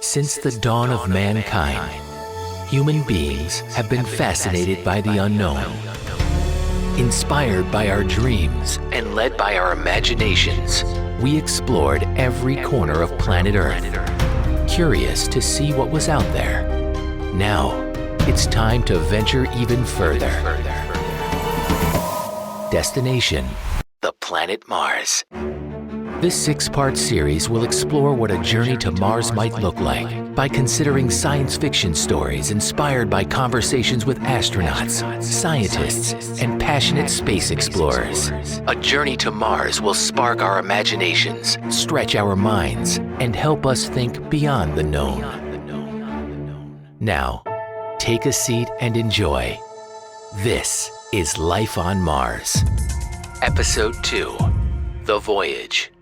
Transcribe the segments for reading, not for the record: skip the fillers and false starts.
Since the dawn of mankind, human beings have been fascinated by the unknown. Inspired by our dreams and led by our imaginations, we explored every corner of planet Earth, curious to see what was out there. Now, it's time to venture even further. Destination: the planet Mars. This 6-part series will explore what a journey to Mars might look like by considering science fiction stories inspired by conversations with astronauts, scientists, and passionate space explorers. A journey to Mars will spark our imaginations, stretch our minds, and help us think beyond the known. Now, take a seat and enjoy. This is Life on Mars. Episode 2, The Voyage.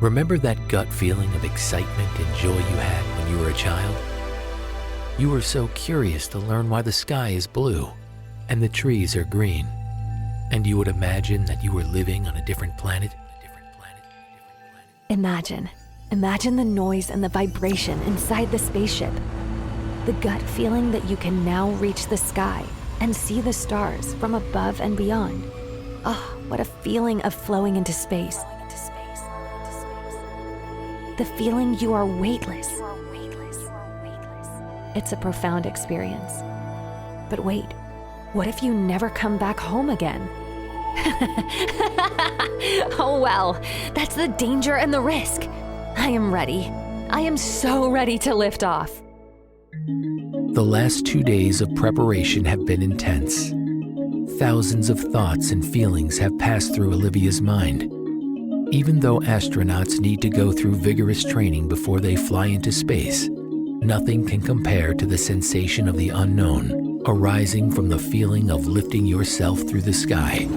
Remember that gut feeling of excitement and joy you had when you were a child? You were so curious to learn why the sky is blue and the trees are green, and you would imagine that you were living on a different planet. Imagine the noise and the vibration inside the spaceship. The gut feeling that you can now reach the sky and see the stars from above and beyond. Oh, what a feeling of flowing into space. The feeling you are weightless. It's a profound experience. But wait, what if you never come back home again? Oh well, that's the danger and the risk. I am ready. I am so ready to lift off. The last 2 days of preparation have been intense. Thousands of thoughts and feelings have passed through Olivia's mind. Even though astronauts need to go through vigorous training before they fly into space, nothing can compare to the sensation of the unknown arising from the feeling of lifting yourself through the sky.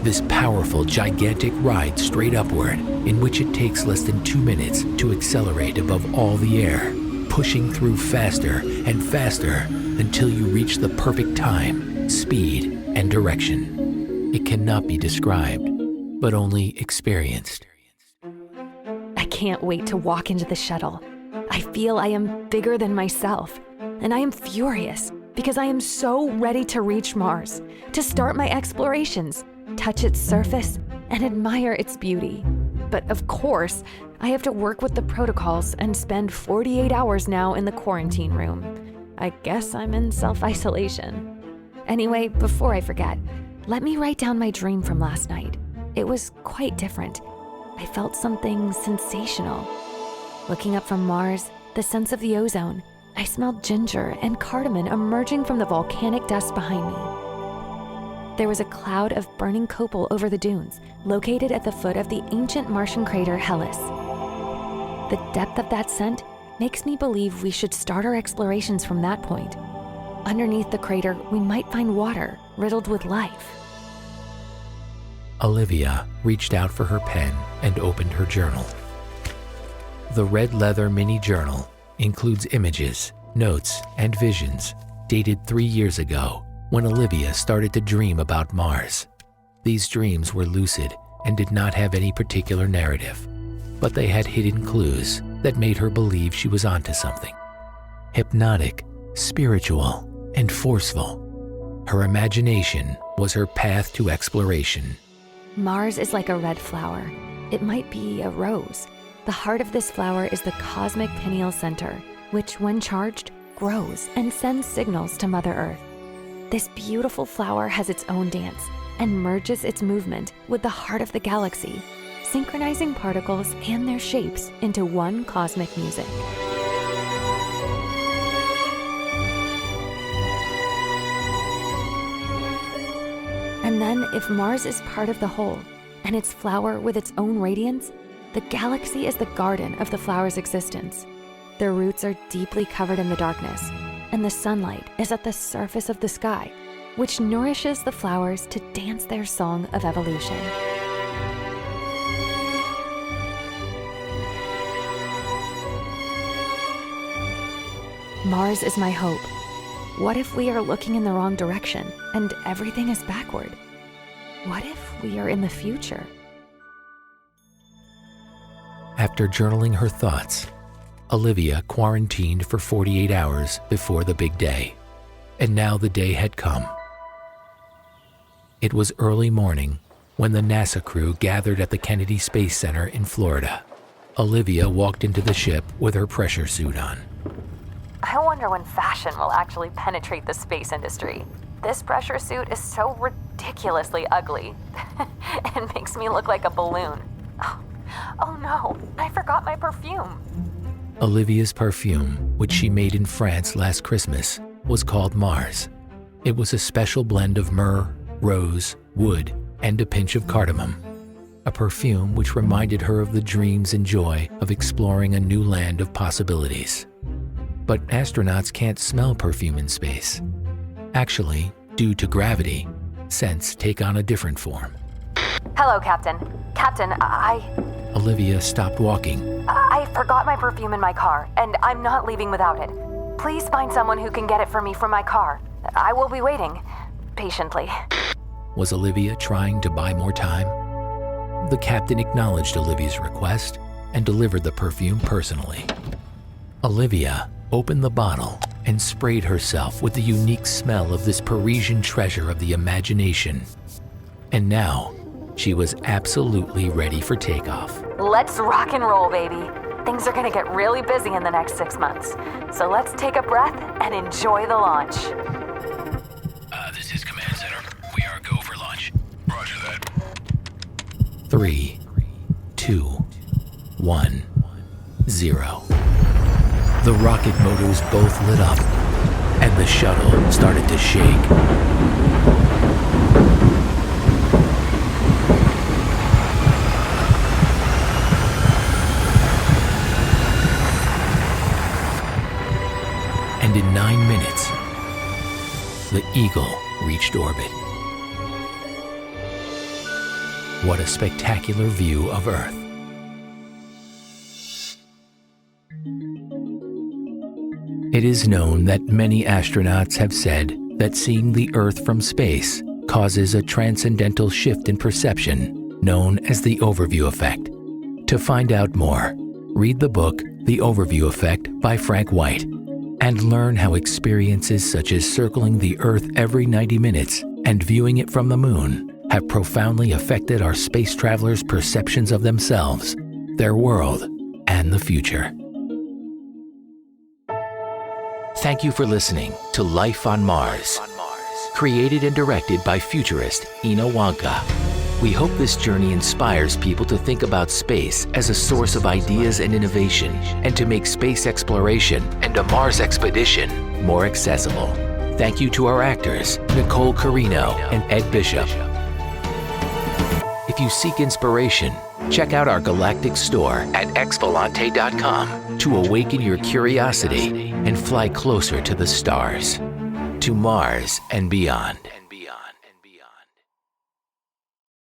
This powerful, gigantic ride straight upward, in which it takes less than 2 minutes to accelerate above all the air, pushing through faster and faster until you reach the perfect time, speed, and direction. It cannot be described, but only experienced. I can't wait to walk into the shuttle. I feel I am bigger than myself, and I am furious because I am so ready to reach Mars, to start my explorations, touch its surface, and admire its beauty. But of course, I have to work with the protocols and spend 48 hours now in the quarantine room. I guess I'm in self-isolation. Anyway, before I forget, let me write down my dream from last night. It was quite different. I felt something sensational. Looking up from Mars, the sense of the ozone, I smelled ginger and cardamom emerging from the volcanic dust behind me. There was a cloud of burning copal over the dunes, located at the foot of the ancient Martian crater Hellas. The depth of that scent makes me believe we should start our explorations from that point. Underneath the crater, we might find water riddled with life. Olivia reached out for her pen and opened her journal. The red leather mini journal includes images, notes, and visions dated 3 years ago when Olivia started to dream about Mars. These dreams were lucid and did not have any particular narrative, but they had hidden clues that made her believe she was onto something. Hypnotic, spiritual, and forceful, her imagination was her path to exploration. Mars is like a red flower. It might be a rose. The heart of this flower is the cosmic pineal center, which, when charged, grows and sends signals to Mother Earth. This beautiful flower has its own dance and merges its movement with the heart of the galaxy, synchronizing particles and their shapes into one cosmic music. And then, if Mars is part of the whole, and its flower with its own radiance, the galaxy is the garden of the flower's existence. Their roots are deeply covered in the darkness, and the sunlight is at the surface of the sky, which nourishes the flowers to dance their song of evolution. Mars is my hope. What if we are looking in the wrong direction and everything is backward? What if we are in the future? After journaling her thoughts, Olivia quarantined for 48 hours before the big day, and now the day had come. It was early morning when the NASA crew gathered at the Kennedy Space Center in Florida. Olivia walked into the ship with her pressure suit on. I wonder when fashion will actually penetrate the space industry. This pressure suit is so ridiculously ugly. It makes me look like a balloon. Oh no, I forgot my perfume. Olivia's perfume, which she made in France last Christmas, was called Mars. It was a special blend of myrrh, rose, wood, and a pinch of cardamom. A perfume which reminded her of the dreams and joy of exploring a new land of possibilities. But astronauts can't smell perfume in space. Actually, due to gravity, scents take on a different form. Hello, Captain. Captain, Olivia stopped walking. I forgot my perfume in my car, and I'm not leaving without it. Please find someone who can get it for me from my car. I will be waiting, patiently. Was Olivia trying to buy more time? The captain acknowledged Olivia's request and delivered the perfume personally. Olivia opened the bottle and sprayed herself with the unique smell of this Parisian treasure of the imagination. And now, she was absolutely ready for takeoff. Let's rock and roll, baby. Things are gonna get really busy in the next 6 months. So let's take a breath and enjoy the launch. This is Command Center. We are go for launch. Roger that. 3, 2, 1, 0. The rocket motors both lit up, and the shuttle started to shake. And in 9 minutes, the Eagle reached orbit. What a spectacular view of Earth. It is known that many astronauts have said that seeing the Earth from space causes a transcendental shift in perception known as the overview effect. To find out more, read the book The Overview Effect by Frank White and learn how experiences such as circling the Earth every 90 minutes and viewing it from the moon have profoundly affected our space travelers' perceptions of themselves, their world, and the future. Thank you for listening to Life on Mars, created and directed by futurist Ina Wanka. We hope this journey inspires people to think about space as a source of ideas and innovation, and to make space exploration and a Mars expedition more accessible. Thank you to our actors, Nicole Carino and Ed Bishop. If you seek inspiration, check out our galactic store at x-Volante.com to awaken your curiosity and fly closer to the stars, to Mars and beyond.